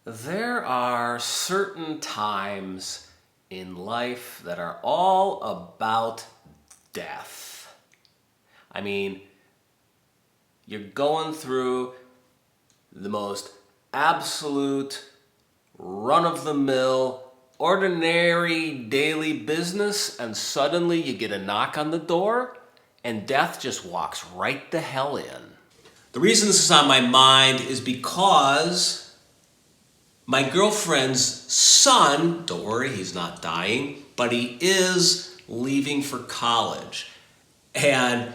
There are certain times in life that are all about death. I mean, you're going through the most absolute, run-of-the-mill, ordinary daily business, and suddenly you get a knock on the door, and death just walks right the hell in. The reason this is on my mind is because my girlfriend's son, don't worry, he's not dying, but he is leaving for college. And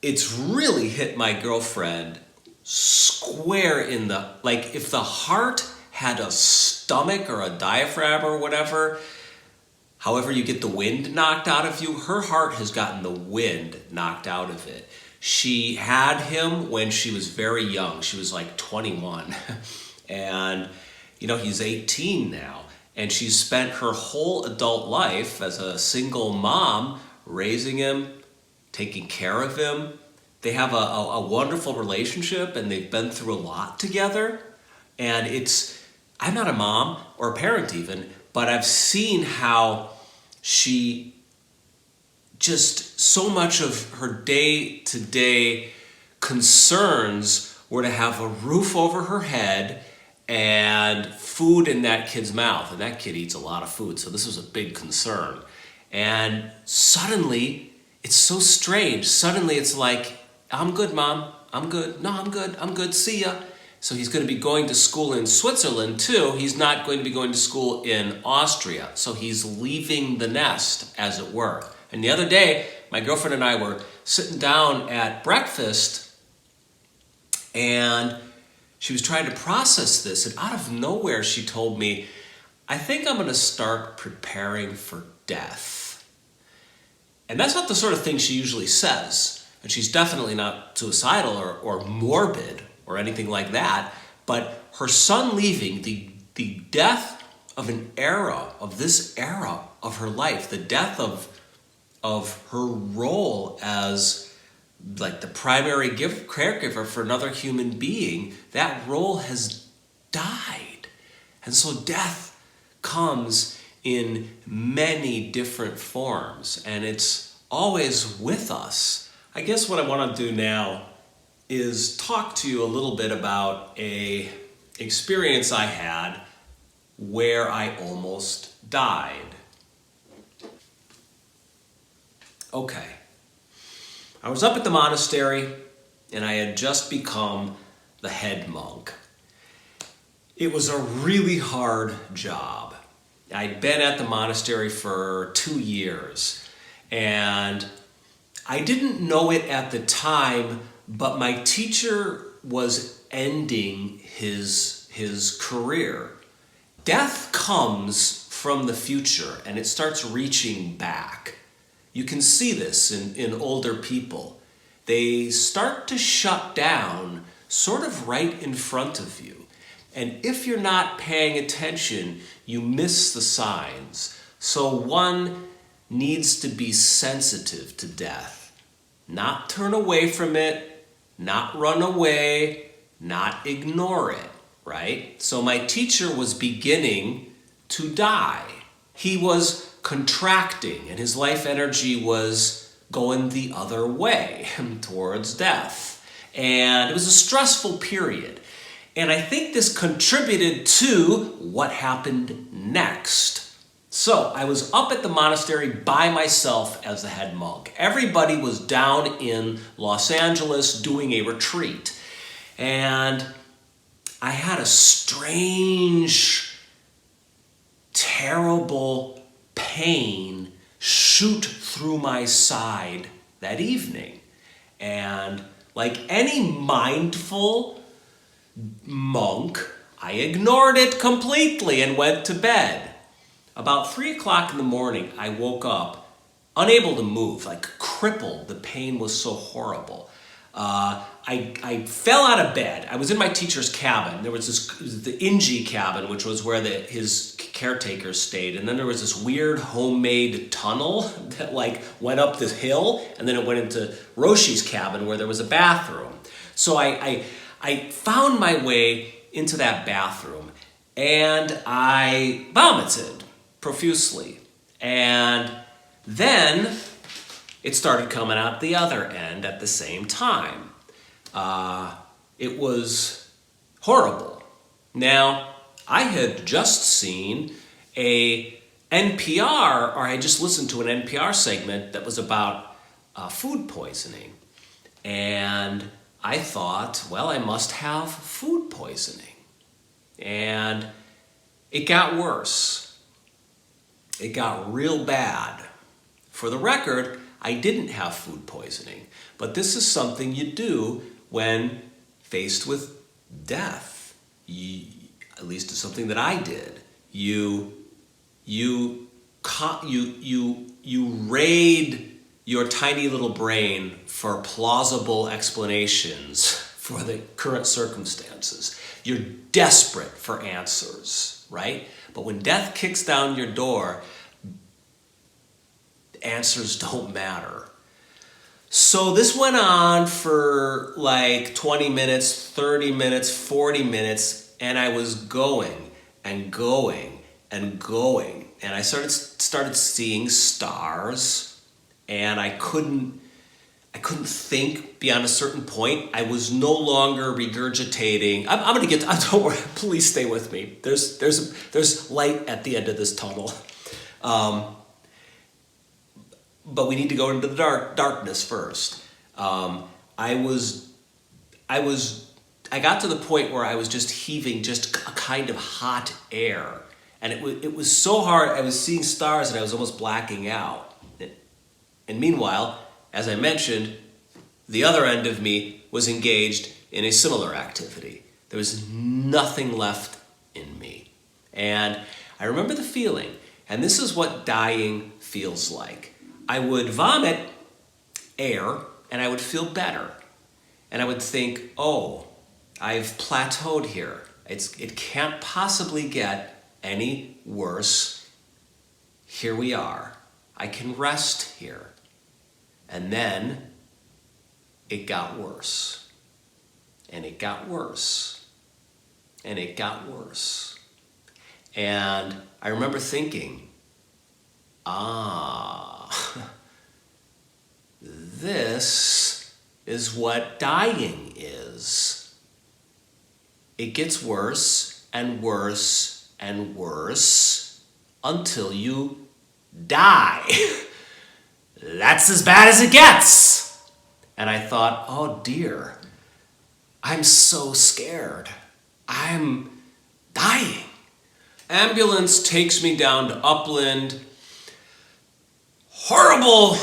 it's really hit my girlfriend square in the, like if the heart had a stomach or a diaphragm or whatever, however you get the wind knocked out of you, her heart has gotten the wind knocked out of it. She had him when she was very young. She was like 21. And, he's 18 now. And she's spent her whole adult life as a single mom raising him, taking care of him. They have a wonderful relationship, and they've been through a lot together. And I'm not a mom or a parent even, but I've seen how she just so much of her day-to-day concerns were to have a roof over her head and food in that kid's mouth. And that kid eats a lot of food, so this was a big concern. And suddenly, it's so strange. Suddenly it's like, I'm good, Mom. I'm good. No, I'm good. See ya. So he's going to be going to school in Switzerland, too. He's not going to be going to school in Austria. So he's leaving the nest, as it were. And the other day, my girlfriend and I were sitting down at breakfast, and she was trying to process this. And out of nowhere, she told me, I think I'm going to start preparing for death. And that's not the sort of thing she usually says. And she's definitely not suicidal or morbid or anything like that. But her son leaving, the death of this era of her life, the death of her role as like the primary caregiver for another human being, that role has died. And so death comes in many different forms, and it's always with us. I guess what I want to do now is talk to you a little bit about a experience I had where I almost died. Okay. I was up at the monastery, and I had just become the head monk. It was a really hard job. I'd been at the monastery for 2 years, and I didn't know it at the time, but my teacher was ending his career. Death comes from the future, and it starts reaching back. You can see this in older people. They start to shut down sort of right in front of you. And if you're not paying attention, you miss the signs. So one needs to be sensitive to death. Not turn away from it, not run away, not ignore it, right? So my teacher was beginning to die. He was contracting, and his life energy was going the other way towards death. And it was a stressful period. And I think this contributed to what happened next. So I was up at the monastery by myself as the head monk. Everybody was down in Los Angeles doing a retreat. And I had a strange, terrible pain shoot through my side that evening. And like any mindful monk, I ignored it completely and went to bed. About 3 o'clock in the morning, I woke up, unable to move, like crippled. The pain was so horrible. I fell out of bed. I was in my teacher's cabin. There was the Inji cabin, which was where his caretakers stayed. And then there was this weird homemade tunnel that like went up this hill, and then it went into Roshi's cabin where there was a bathroom. So I found my way into that bathroom and I vomited profusely. And then it started coming out the other end at the same time. It was horrible. Now, I had just seen a NPR, or I just listened to an NPR segment that was about food poisoning. And I thought, well, I must have food poisoning. And it got worse. It got real bad. For the record, I didn't have food poisoning, but this is something you do when faced with death. At least it's something that I did. You raid your tiny little brain for plausible explanations for the current circumstances. You're desperate for answers, right? But when death kicks down your door, answers don't matter. So this went on for like 20 minutes, 30 minutes, 40 minutes, and I was going and going and going. And I started seeing stars, and I couldn't think beyond a certain point. I was no longer regurgitating. I'm going to get. Don't worry. Please stay with me. There's light at the end of this tunnel, but we need to go into the darkness first. I got to the point where I was just heaving just a kind of hot air, and it was so hard. I was seeing stars, and I was almost blacking out. And meanwhile, as I mentioned, the other end of me was engaged in a similar activity. There was nothing left in me. And I remember the feeling, and this is what dying feels like. I would vomit air, and I would feel better. And I would think, oh, I've plateaued here. It can't possibly get any worse. Here we are. I can rest here. And then it got worse. And it got worse. And it got worse. And I remember thinking, this is what dying is. It gets worse and worse and worse until you die. That's as bad as it gets. And I thought, oh dear, I'm so scared. I'm dying. Ambulance takes me down to Upland. Horrible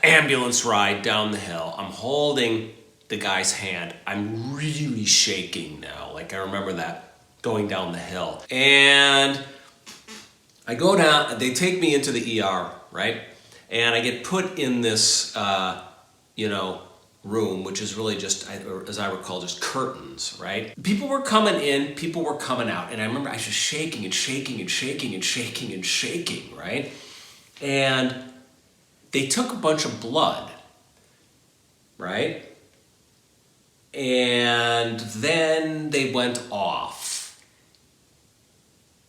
ambulance ride down the hill. I'm holding the guy's hand. I'm really shaking now. Like I remember that going down the hill. And I go down, they take me into the ER, right? And I get put in this, room, which is really just, as I recall, just curtains, right? People were coming in, people were coming out. And I remember I was just shaking and shaking and shaking and shaking and shaking, right? And they took a bunch of blood, right? And then they went off.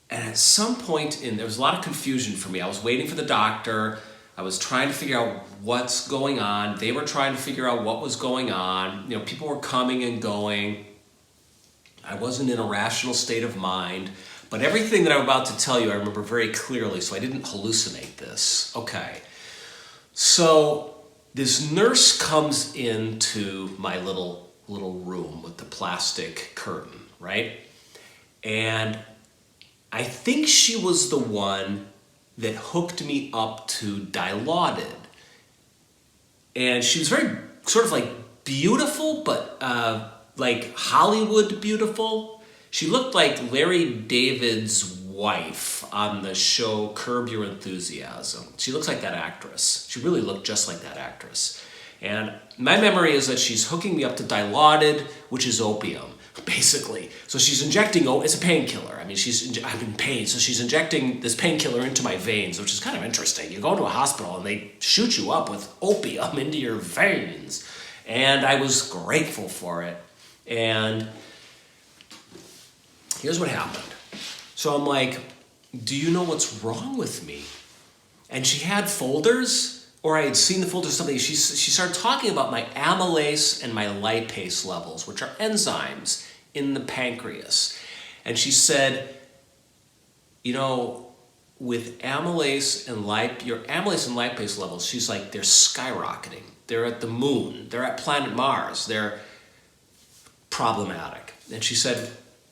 And at some point there was a lot of confusion for me. I was waiting for the doctor. I was trying to figure out what's going on. They were trying to figure out what was going on. People were coming and going. I wasn't in a rational state of mind. But everything that I'm about to tell you, I remember very clearly, so I didn't hallucinate this. Okay. So this nurse comes into my little room with the plastic curtain, right? And I think she was the one that hooked me up to Dilaudid. And she was very sort of like beautiful, but like Hollywood beautiful. She looked like Larry David's wife on the show Curb Your Enthusiasm. She looks like that actress. She really looked just like that actress. And my memory is that she's hooking me up to Dilaudid, which is opium, basically. So she's injecting, it's a painkiller. I'm in pain, so she's injecting this painkiller into my veins, which is kind of interesting. You go to a hospital and they shoot you up with opium into your veins. And I was grateful for it. And here's what happened. So I'm like, do you know what's wrong with me? And she had folders, or I had seen the folders, something. She started talking about my amylase and my lipase levels, which are enzymes in the pancreas. And she said, you know, with amylase and your amylase and lipase levels, she's like, they're skyrocketing. They're at the moon. They're at planet Mars. They're problematic. And she said,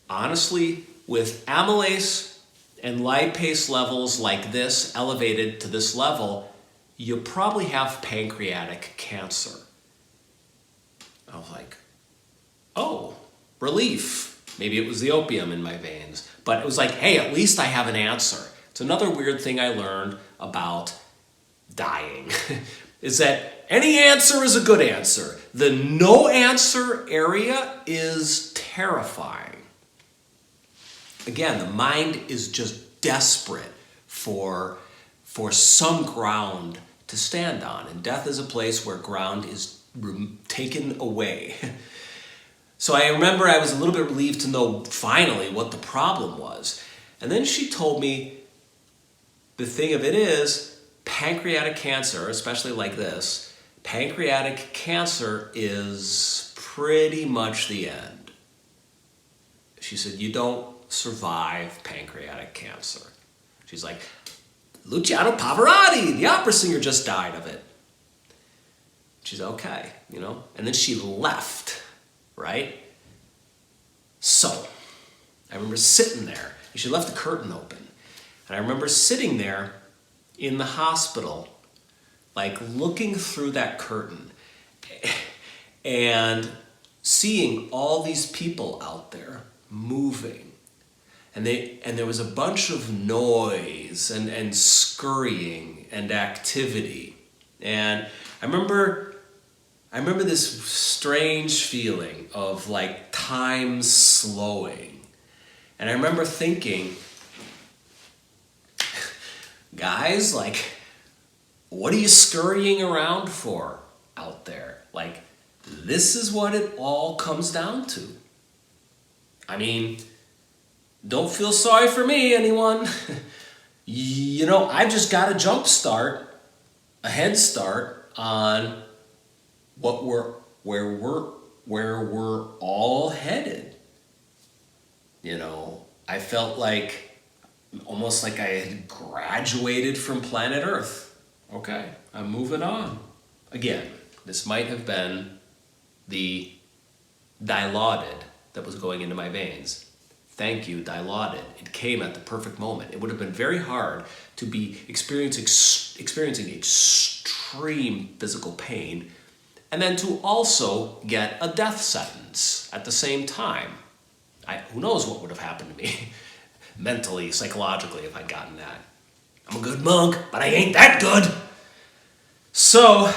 honestly, with amylase and lipase levels like this, elevated to this level, you probably have pancreatic cancer. I was like, oh, relief. Maybe it was the opium in my veins. But it was like, hey, at least I have an answer. It's another weird thing I learned about dying is that any answer is a good answer. The no answer area is terrifying. Again, the mind is just desperate for some ground to stand on. And death is a place where ground is taken away. So I remember I was a little bit relieved to know finally what the problem was. And then she told me the thing of it is pancreatic cancer, especially like this, pancreatic cancer is pretty much the end. She said, you don't survive pancreatic cancer. She's like, Luciano Pavarotti, the opera singer, just died of it. She's okay, you know? And then she left, right? So, I remember sitting there, and she left the curtain open. And I remember sitting there in the hospital, like looking through that curtain and seeing all these people out there moving. And there was a bunch of noise and scurrying and activity. And I remember this strange feeling of like time slowing. And I remember thinking, guys, like, what are you scurrying around for out there? Like, this is what it all comes down to. I mean, don't feel sorry for me, anyone. You know, I've just got a jump start, a head start on where we're all headed. You know, I felt like almost like I had graduated from planet Earth. Okay, I'm moving on. Again, this might have been the Dilaudid that was going into my veins. Thank you, Dilaudid. It came at the perfect moment. It would have been very hard to be experiencing extreme physical pain and then to also get a death sentence at the same time. Who knows what would have happened to me mentally, psychologically, if I'd gotten that. I'm a good monk, but I ain't that good. So,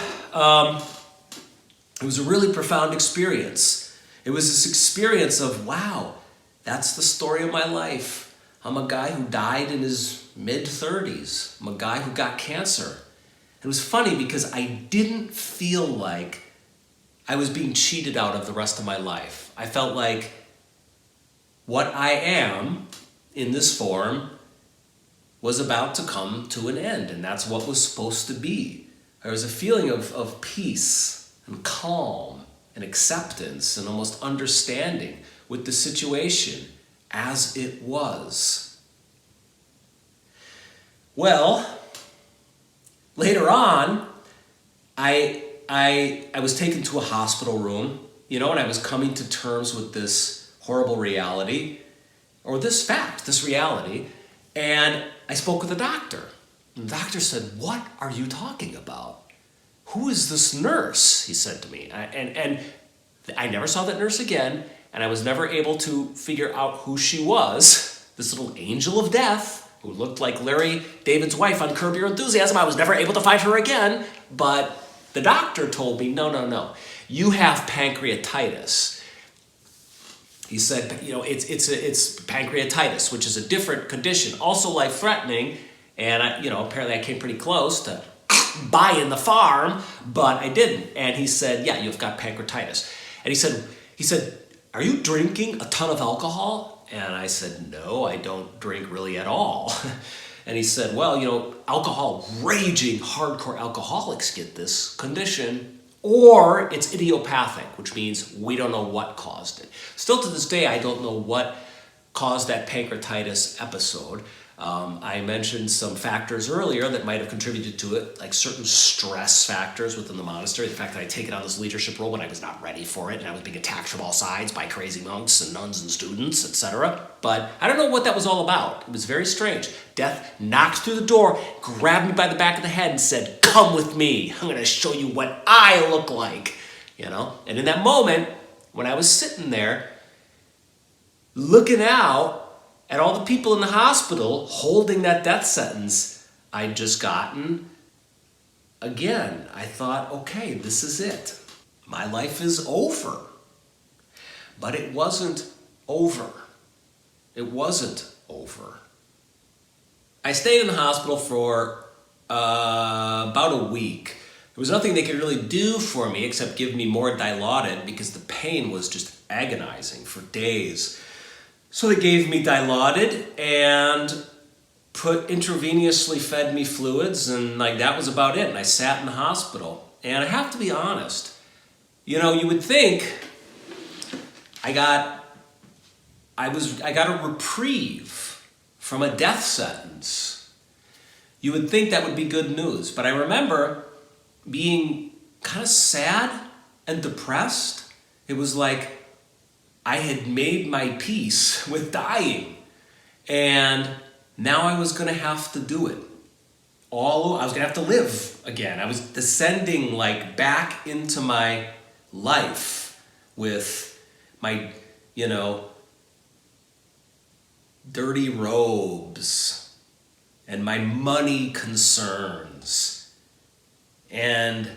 it was a really profound experience. It was this experience of, wow, that's the story of my life. I'm a guy who died in his mid-30s. I'm a guy who got cancer. It was funny because I didn't feel like I was being cheated out of the rest of my life. I felt like what I am in this form was about to come to an end, and that's what was supposed to be. There was a feeling of peace and calm and acceptance and almost understanding with the situation as it was. Well, later on, I was taken to a hospital room, you know, and I was coming to terms with this horrible reality, or this fact, this reality, and I spoke with a doctor. And the doctor said, "What are you talking about? Who is this nurse?" he said to me. And I never saw that nurse again, and I was never able to figure out who she was, this little angel of death who looked like Larry David's wife on Curb Your Enthusiasm. I was never able to find her again, but the doctor told me, no, you have pancreatitis. He said, you know, it's pancreatitis, which is a different condition, also life-threatening, and apparently I came pretty close to buying the farm, but I didn't. And he said, yeah, you've got pancreatitis. And he said, are you drinking a ton of alcohol? And I said, no, I don't drink really at all. And he said, well, alcohol, raging hardcore alcoholics get this condition, or it's idiopathic, which means we don't know what caused it. Still to this day, I don't know what caused that pancreatitis episode. I mentioned some factors earlier that might have contributed to it, like certain stress factors within the monastery. The fact that I'd taken on this leadership role when I was not ready for it, and I was being attacked from all sides by crazy monks and nuns and students, etc. But I don't know what that was all about. It was very strange. Death knocked through the door, grabbed me by the back of the head and said, come with me. I'm going to show you what I look like. And in that moment, when I was sitting there, looking out at all the people in the hospital holding that death sentence I'd just gotten, again, I thought, okay, this is it. My life is over. But it wasn't over. It wasn't over. I stayed in the hospital for about a week. There was nothing they could really do for me except give me more Dilaudid because the pain was just agonizing for days. So they gave me Dilaudid and intravenously fed me fluids, and that was about it. And I sat in the hospital. And I have to be honest, you would think I got a reprieve from a death sentence. You would think that would be good news. But I remember being kind of sad and depressed. It was like I had made my peace with dying, and now I was going to have to do it. I was going to have to live again. I was descending back into my life with my, dirty robes and my money concerns. And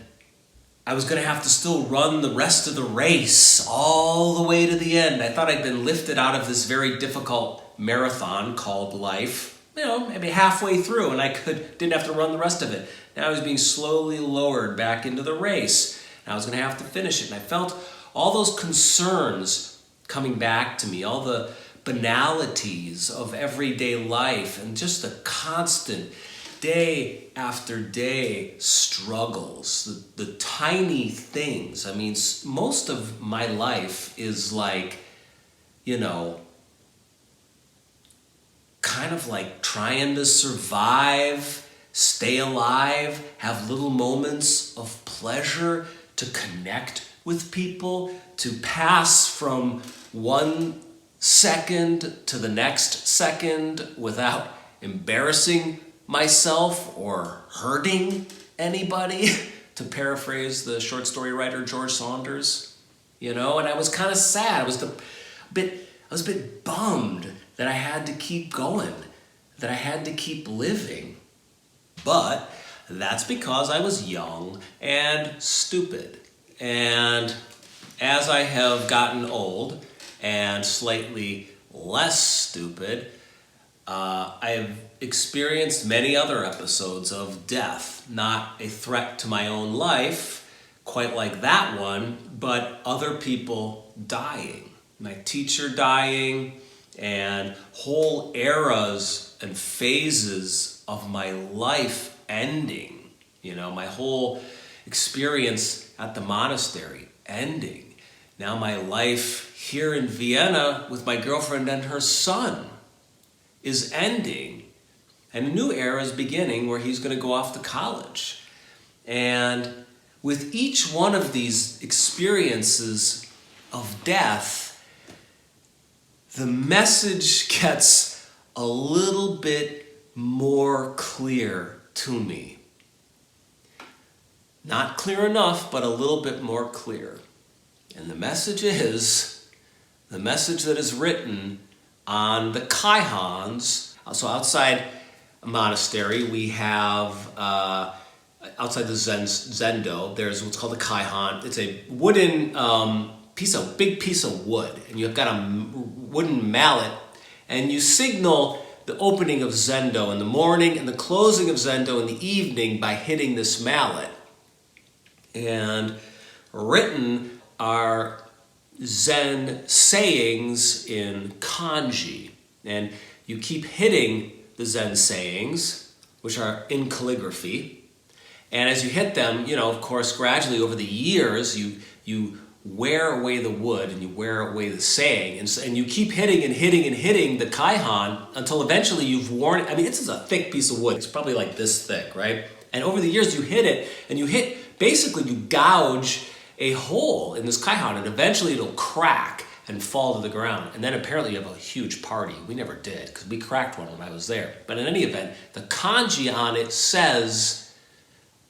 I was going to have to still run the rest of the race all the way to the end. I thought I'd been lifted out of this very difficult marathon called life, maybe halfway through, and I didn't have to run the rest of it. Now I was being slowly lowered back into the race, and I was going to have to finish it. And I felt all those concerns coming back to me, all the banalities of everyday life, and just the constant day after day struggles, the tiny things. I mean, most of my life is kind of trying to survive, stay alive, have little moments of pleasure, to connect with people, to pass from one second to the next second without embarrassing myself or hurting anybody, to paraphrase the short story writer George Saunders, and I was kind of sad. I was a bit bummed that I had to keep going, that I had to keep living. But that's because I was young and stupid. And as I have gotten old and slightly less stupid, I have experienced many other episodes of death, not a threat to my own life, quite like that one, but other people dying. My teacher dying, and whole eras and phases of my life ending. My whole experience at the monastery ending. Now my life here in Vienna with my girlfriend and her son is ending, and a new era is beginning where he's going to go off to college. And with each one of these experiences of death, the message gets a little bit more clear to me. Not clear enough, but a little bit more clear. And the message is the message that is written on the kaihans. So outside a monastery, we have, outside the Zendo, there's what's called a kaihan. It's a wooden big piece of wood, and you've got a wooden mallet, and you signal the opening of Zendo in the morning and the closing of Zendo in the evening by hitting this mallet. And written are Zen sayings in kanji. And you keep hitting the Zen sayings, which are in calligraphy. And as you hit them, of course, gradually over the years, you wear away the wood and you wear away the saying. And you keep hitting and hitting and hitting the kaihan until eventually you've worn it. I mean, this is a thick piece of wood. It's probably like this thick, right? And over the years, you hit it and basically you gouge a hole in this kaihan, and eventually it'll crack and fall to the ground. And then apparently you have a huge party. We never did, because we cracked one when I was there. But in any event, the kanji on it says,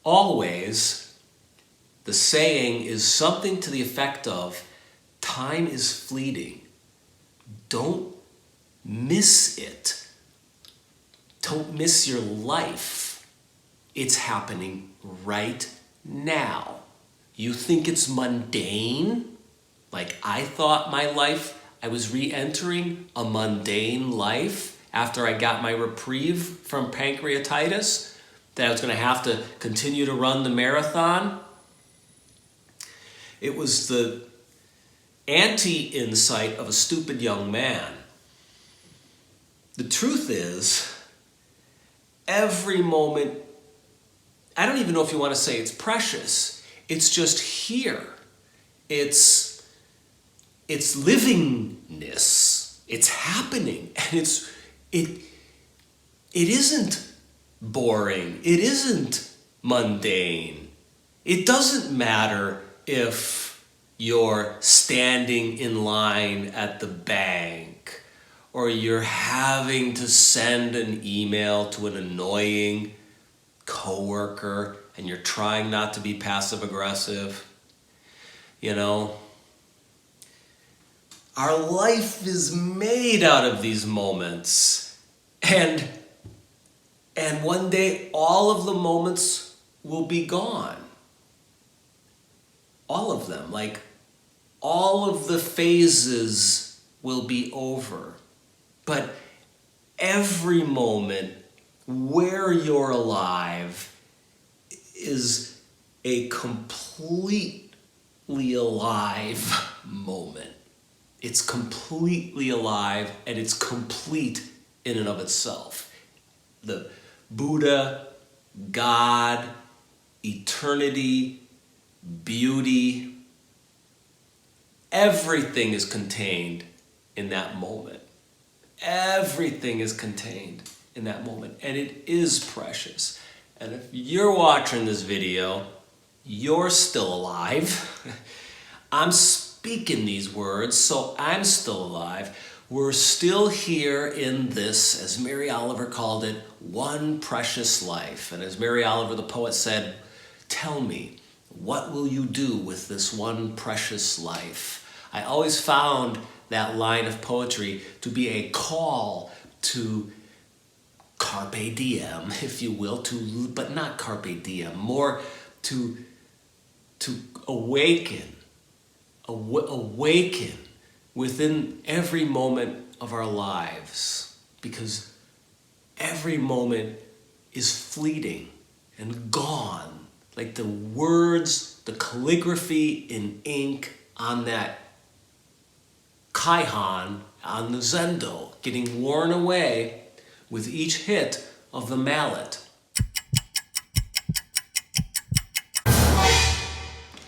always, the saying is something to the effect of, time is fleeting. Don't miss it. Don't miss your life. It's happening right now. You think it's mundane? Like I thought my life, I was re-entering a mundane life after I got my reprieve from pancreatitis, that I was going to have to continue to run the marathon. It was the anti-insight of a stupid young man. The truth is, every moment, I don't even know if you want to say it's precious. It's just here. It's livingness. It's happening, and it isn't boring. It isn't mundane. It doesn't matter if you're standing in line at the bank, or you're having to send an email to an annoying coworker and you're trying not to be passive aggressive. Our life is made out of these moments. And one day all of the moments will be gone. All of them. Like all of the phases will be over. But every moment where you're alive is a completely alive moment. It's completely alive, and it's complete in and of itself. The Buddha, God, eternity, beauty, everything is contained in that moment. Everything is contained in that moment, and it is precious. And if you're watching this video, you're still alive. I'm speaking these words, so I'm still alive. We're still here in this, as Mary Oliver called it, one precious life. And as Mary Oliver, the poet, said, tell me, what will you do with this one precious life? I always found that line of poetry to be a call to carpe diem, if you will, but not carpe diem, more to awaken within every moment of our lives, because every moment is fleeting and gone, like the words, the calligraphy in ink on that kaihan on the Zendo, getting worn away with each hit of the mallet.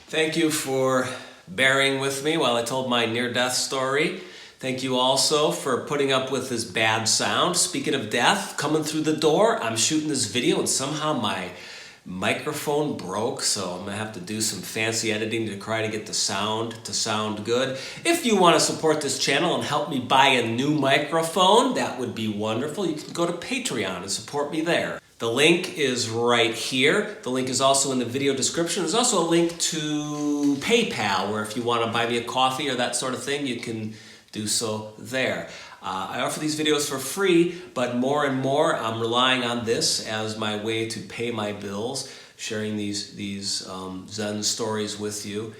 Thank you for bearing with me while I told my near-death story. Thank you also for putting up with this bad sound. Speaking of death, coming through the door, I'm shooting this video and somehow my microphone broke, so I'm gonna have to do some fancy editing to try to get the sound to sound good. If you want to support this channel and help me buy a new microphone, that would be wonderful. You can go to Patreon and support me there. The link is right here. The link is also in the video description. There's also a link to PayPal, where if you want to buy me a coffee or that sort of thing, you can do so there. I offer these videos for free, but more and more I'm relying on this as my way to pay my bills. Sharing these Zen stories with you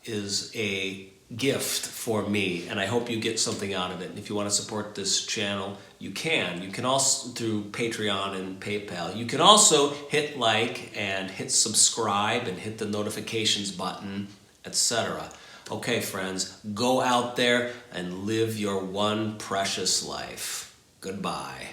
is a gift for me, and I hope you get something out of it. And if you want to support this channel, you can. You can also through Patreon and PayPal. You can also hit like and hit subscribe and hit the notifications button, etc. Okay, friends, go out there and live your one precious life. Goodbye.